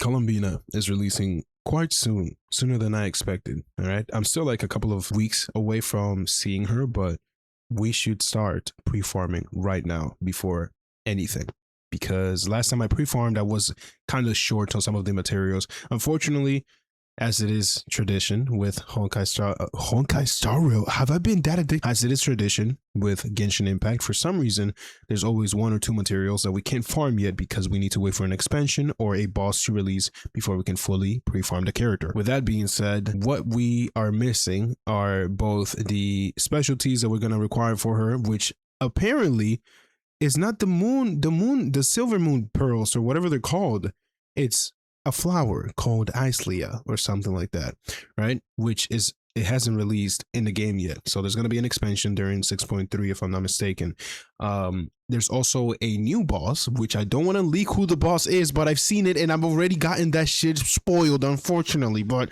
Columbina is releasing quite soon, sooner than I expected. All right. I'm still like a couple of weeks away from seeing her, but we should start pre-farming right now before anything. Because last time I pre-farmed, I was kind of short on some of the materials. Unfortunately, as it is tradition with Honkai Star Rail. Have I been that addicted? As it is tradition with Genshin Impact, for some reason, there's always one or two materials that we can't farm yet because we need to wait for an expansion or a boss to release before we can fully pre-farm the character. With that being said, what we are missing are both the specialties that we're going to require for her, which apparently is not the silver moon pearls or whatever they're called. It's a flower called Islea or something like that, right? Which is, it hasn't released in the game yet. So there's going to be an expansion during 6.3 if I'm not mistaken. There's also a new boss, which I don't want to leak who the boss is, but I've seen it and I've already gotten that shit spoiled, unfortunately. But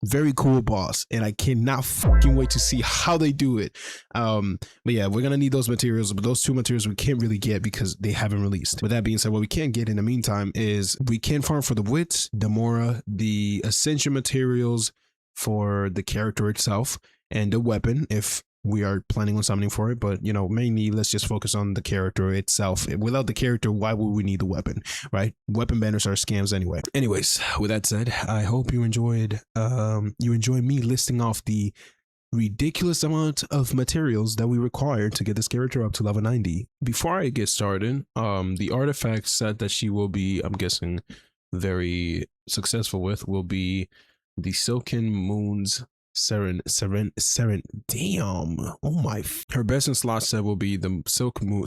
very cool boss, and I cannot fucking wait to see how they do it. But yeah, we're gonna need those materials, but those two materials we can't really get because they haven't released. With that being said, what we can get in the meantime is we can farm for the wits, the mora, the ascension materials for the character itself, and the weapon if we are planning on summoning for it. But you know, mainly let's just focus on the character itself. Without the character, why would we need the weapon, right? Weapon banners are scams anyway. Anyways, with that said, I hope you enjoyed me listing off the ridiculous amount of materials that we require to get this character up to level 90. Before I get started, the artifact set that she will be, I'm guessing, very successful with will be the Silken Moon's Seren, damn, oh my, her best in slot set will be the silk. All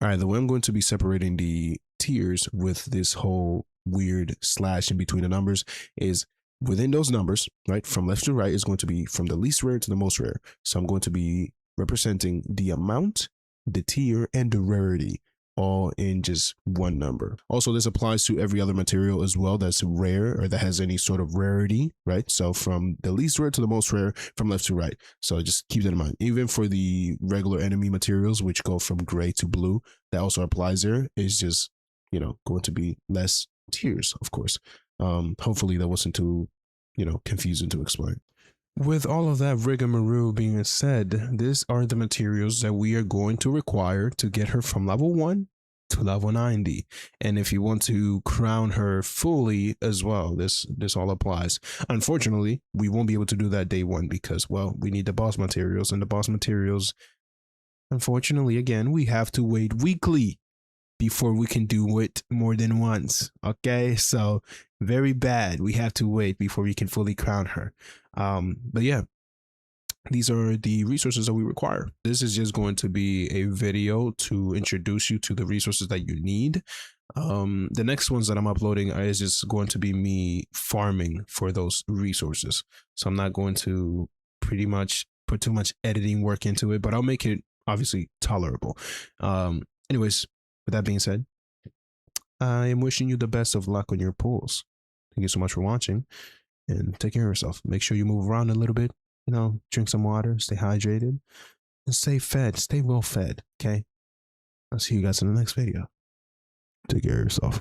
right, the way I'm going to be separating the tiers with this whole weird slash in between the numbers is within those numbers, right, from left to right is going to be from the least rare to the most rare. So I'm going to be representing the amount, the tier, and the rarity all in just one number. Also, this applies to every other material as well that's rare or that has any sort of rarity, right? So from the least rare to the most rare, from left to right. So just keep that in mind. Even for the regular enemy materials, which go from gray to blue, that also applies there. It's just, you know, going to be less tiers, of course. Hopefully that wasn't too, you know, confusing to explain. With all of that rigmarole being said, these are the materials that we are going to require to get her from level 1 to level 90. And if you want to crown her fully as well, this all applies. Unfortunately, we won't be able to do that day 1 because, well, we need the boss materials, and the boss materials, unfortunately, again, we have to wait weekly before we can do it more than once. Okay, so very bad. We have to wait before we can fully crown her. But yeah, these are the resources that we require. This is just going to be a video to introduce you to the resources that you need. The next ones that I'm uploading is just going to be me farming for those resources. So I'm not going to pretty much put too much editing work into it, but I'll make it obviously tolerable. Anyways, with that being said, I am wishing you the best of luck on your pulls. Thank you so much for watching, and take care of yourself. Make sure you move around a little bit, you know, drink some water, stay hydrated, and stay fed, stay well fed, okay? I'll see you guys in the next video. Take care of yourself.